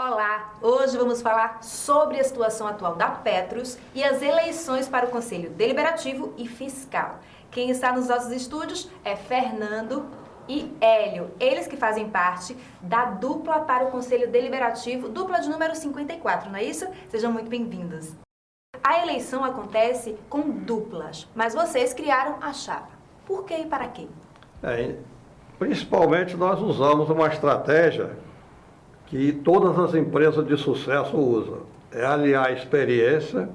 Olá! Hoje vamos falar sobre a situação atual da Petros e as eleições para o Conselho Deliberativo e Fiscal. Quem está nos nossos estúdios é Fernando e Hélio, eles que fazem parte da dupla para o Conselho Deliberativo, dupla de número 54, não é isso? Sejam muito bem-vindos. A eleição acontece com duplas, mas vocês criaram a chapa. Por quê e para quê? Principalmente nós usamos uma estratégia que todas as empresas de sucesso usam. É aliar a experiência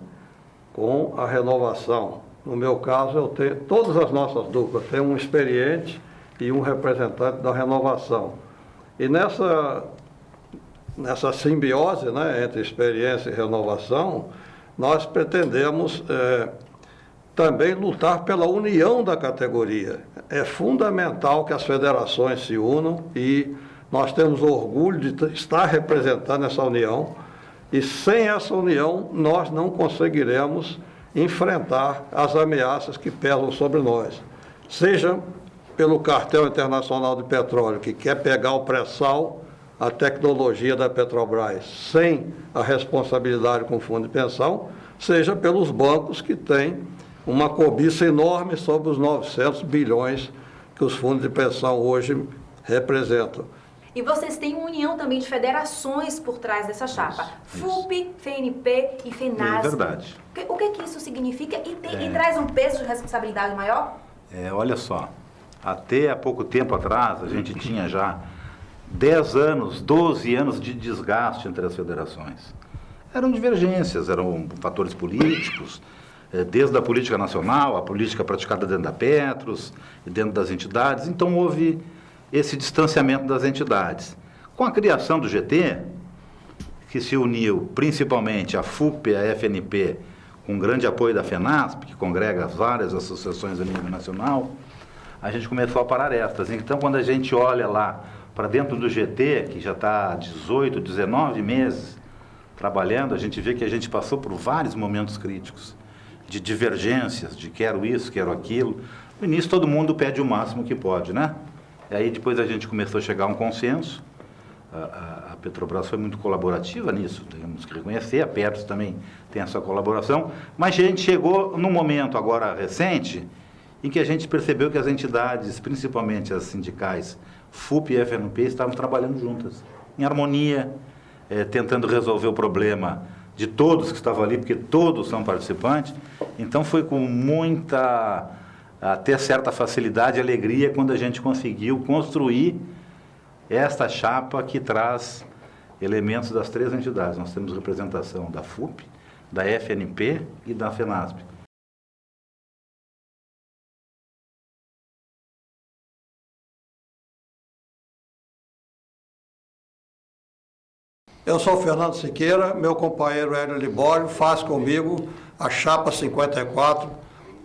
com a renovação. No meu caso, eu tenho todas as nossas duplas, tem um experiente e um representante da renovação. E nessa simbiose, entre experiência e renovação, nós pretendemos também lutar pela união da categoria. É fundamental que as federações se unam e nós temos orgulho de estar representando essa união e sem essa união nós não conseguiremos enfrentar as ameaças que pesam sobre nós. Seja pelo Cartel Internacional de Petróleo, que quer pegar o pré-sal, a tecnologia da Petrobras, sem a responsabilidade com o fundo de pensão, seja pelos bancos que têm uma cobiça enorme sobre os 900 bilhões que os fundos de pensão hoje representam. E vocês têm uma união também de federações por trás dessa chapa. FUP, FNP e FENASP. É verdade. O que isso significa e traz um peso de responsabilidade maior? Olha só, até há pouco tempo atrás, a gente tinha já 10 anos, 12 anos de desgaste entre as federações. Eram divergências, eram fatores políticos, desde a política nacional, a política praticada dentro da Petros e dentro das entidades. Então houve esse distanciamento das entidades. Com a criação do GT, que se uniu principalmente a FUP e a FNP, com grande apoio da FENASP, que congrega várias associações a nível nacional, a gente começou a parar estas. Então, quando a gente olha lá para dentro do GT, que já está há 18, 19 meses trabalhando, a gente vê que a gente passou por vários momentos críticos, de divergências, de quero isso, quero aquilo. No início, todo mundo pede o máximo que pode, né? E aí depois a gente começou a chegar a um consenso. A Petrobras foi muito colaborativa nisso, temos que reconhecer, a Petros também tem essa colaboração, mas a gente chegou num momento agora recente em que a gente percebeu que as entidades, principalmente as sindicais, FUP e FNP, estavam trabalhando juntas, em harmonia, tentando resolver o problema de todos que estavam ali, porque todos são participantes. Então foi com muita, até certa facilidade e alegria quando a gente conseguiu construir esta chapa que traz elementos das três entidades. Nós temos representação da FUP, da FNP e da FENASP. Eu sou o Fernando Siqueira, meu companheiro Hélio Libório faz comigo a chapa 54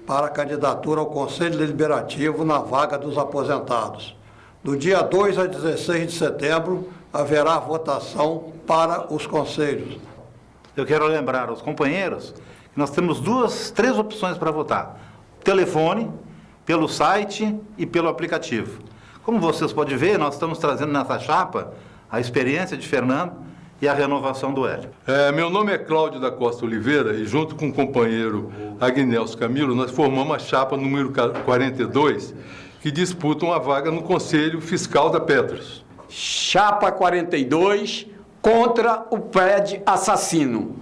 para a candidatura ao Conselho Deliberativo na vaga dos aposentados. Do dia 2 a 16 de setembro haverá votação para os conselhos. Eu quero lembrar aos companheiros que nós temos três opções para votar: telefone, pelo site e pelo aplicativo. Como vocês podem ver, nós estamos trazendo nessa chapa a experiência de Fernando e a renovação do Hélio. Meu nome é Cláudio da Costa Oliveira e junto com o companheiro Agnelso Camilo, nós formamos a chapa número 42, que disputam a vaga no Conselho Fiscal da Petros. Chapa 42 contra o PED assassino.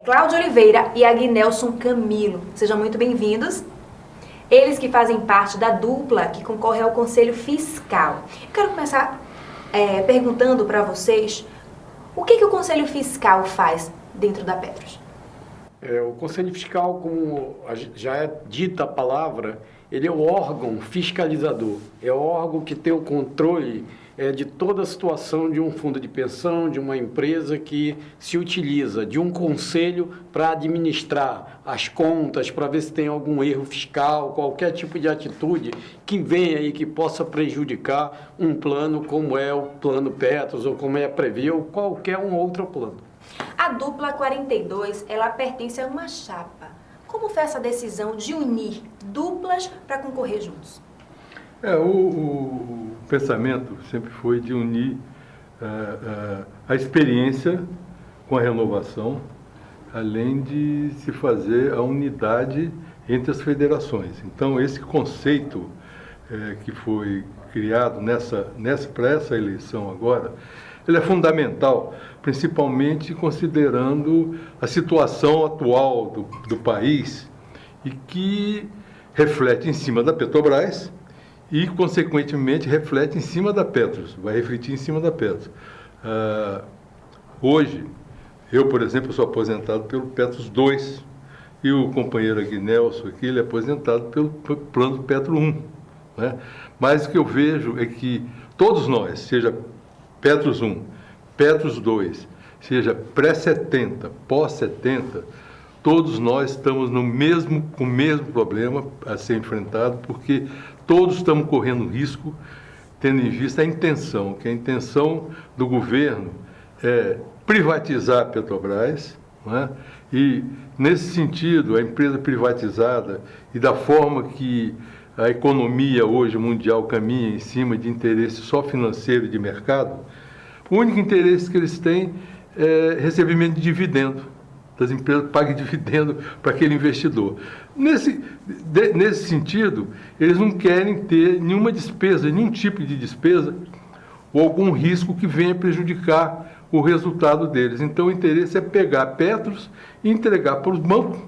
Cláudio Oliveira e Agnelson Camilo, sejam muito bem-vindos. Eles que fazem parte da dupla que concorre ao Conselho Fiscal. Eu quero começar perguntando para vocês o que o Conselho Fiscal faz dentro da Petros. O Conselho Fiscal, como já é dita a palavra, ele é o órgão fiscalizador. É o órgão que tem o controle de toda a situação de um fundo de pensão, de uma empresa que se utiliza de um conselho para administrar as contas, para ver se tem algum erro fiscal, qualquer tipo de atitude que venha aí que possa prejudicar um plano como é o plano Petros ou como é a Previ ou qualquer um outro plano. A dupla 42, ela pertence a uma chapa. Como foi essa decisão de unir duplas para concorrer juntos? O pensamento sempre foi de unir a experiência com a renovação, além de se fazer a unidade entre as federações. Então, esse conceito que foi criado para essa eleição agora, ele é fundamental, principalmente considerando a situação atual do país e que reflete em cima da Petrobras e, consequentemente, reflete em cima da Petros, vai refletir em cima da Petros. Hoje, eu, por exemplo, sou aposentado pelo Petros 2 e o companheiro Aguinelso aqui, ele é aposentado pelo plano Petro 1. Né? Mas o que eu vejo é que todos nós, seja Petros 1, Petros 2, seja pré-70, pós-70, todos nós estamos com o mesmo problema a ser enfrentado, porque todos estamos correndo risco, tendo em vista a intenção, que a intenção do governo é privatizar a Petrobras, né? E, nesse sentido, a empresa privatizada e da forma que a economia hoje mundial caminha em cima de interesse só financeiro e de mercado, o único interesse que eles têm é recebimento de dividendo, das empresas paguem dividendo para aquele investidor. Nesse sentido, eles não querem ter nenhuma despesa, nenhum tipo de despesa ou algum risco que venha prejudicar o resultado deles. Então, o interesse é pegar a Petros e entregar para os bancos,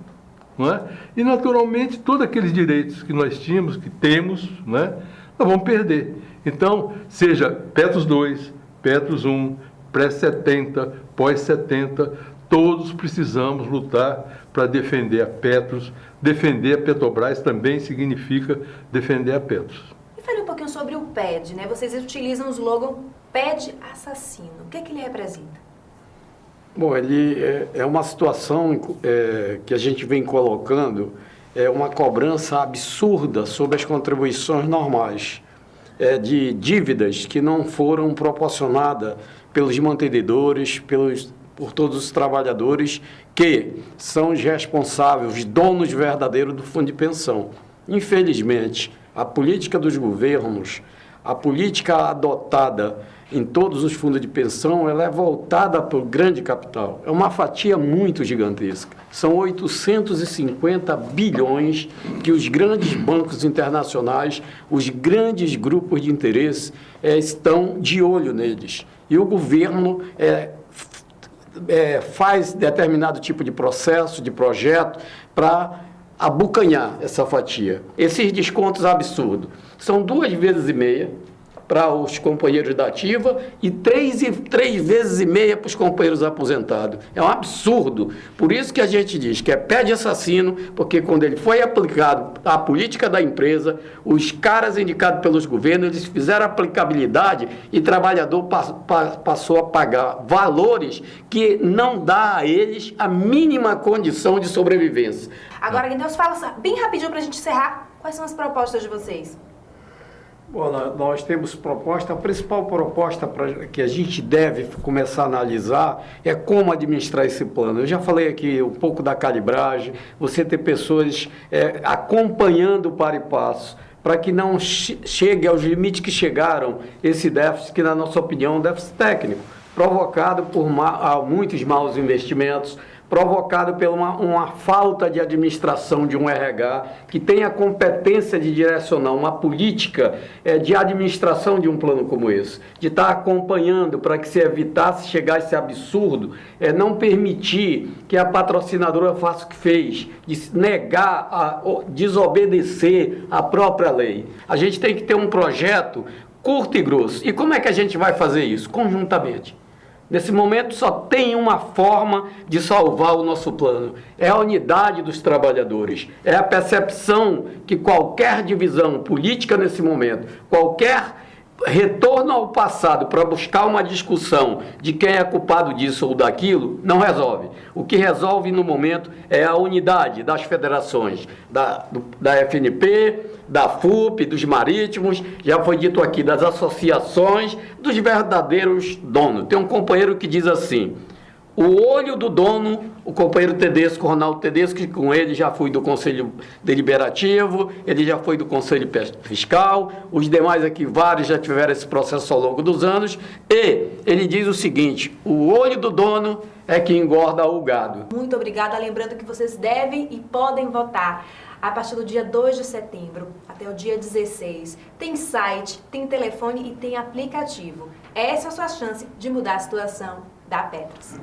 não é? E, naturalmente, todos aqueles direitos que nós tínhamos, que temos, não é? Nós vamos perder. Então, seja Petros 2, Petros 1, pré-70, pós-70, todos precisamos lutar para defender a Petros. Defender a Petrobras também significa defender a Petros. E fale um pouquinho sobre o PED, né? Vocês utilizam o slogan PED assassino. O que ele representa? Bom, ele é uma situação que a gente vem colocando, uma cobrança absurda sobre as contribuições normais, de dívidas que não foram proporcionadas pelos mantenedores, por todos os trabalhadores que são os responsáveis, os donos verdadeiros do fundo de pensão. Infelizmente, a política dos governos, a política adotada em todos os fundos de pensão, ela é voltada para o grande capital. É uma fatia muito gigantesca. São 850 bilhões que os grandes bancos internacionais, os grandes grupos de interesse estão de olho neles. E o governo faz determinado tipo de processo, de projeto, para abocanhar essa fatia. Esses descontos absurdos são 2,5 vezes para os companheiros da ativa e 3,5 vezes para os companheiros aposentados. É um absurdo. Por isso que a gente diz que é PED assassino, porque quando ele foi aplicado à política da empresa, os caras indicados pelos governos, eles fizeram aplicabilidade e o trabalhador passou a pagar valores que não dá a eles a mínima condição de sobrevivência. Agora, então, fala bem rapidinho para a gente encerrar. Quais são as propostas de vocês? Bom, nós temos proposta, a principal proposta que a gente deve começar a analisar é como administrar esse plano. Eu já falei aqui um pouco da calibragem, você ter pessoas acompanhando o par e passo, para que não chegue aos limites que chegaram esse déficit, que na nossa opinião é um déficit técnico, provocado por muitos maus investimentos, provocado por uma falta de administração de um RH que tenha a competência de direcionar uma política de administração de um plano como esse, de estar acompanhando para que se evitasse chegar a esse absurdo, não permitir que a patrocinadora faça o que fez, de negar, desobedecer a própria lei. A gente tem que ter um projeto curto e grosso. E como é que a gente vai fazer isso? Conjuntamente. Nesse momento só tem uma forma de salvar o nosso plano, é a unidade dos trabalhadores, é a percepção que qualquer divisão política nesse momento, qualquer retorno ao passado para buscar uma discussão de quem é culpado disso ou daquilo, não resolve. O que resolve no momento é a unidade das federações, da FNP, da FUP, dos marítimos, já foi dito aqui, das associações, dos verdadeiros donos. Tem um companheiro que diz assim: o olho do dono, o companheiro Tedesco, Ronaldo Tedesco, que com ele já fui do Conselho Deliberativo, ele já foi do Conselho Fiscal, os demais aqui, vários já tiveram esse processo ao longo dos anos, e ele diz o seguinte: o olho do dono é que engorda o gado. Muito obrigada. Lembrando que vocês devem e podem votar a partir do dia 2 de setembro até o dia 16. Tem site, tem telefone e tem aplicativo. Essa é a sua chance de mudar a situação da Petros.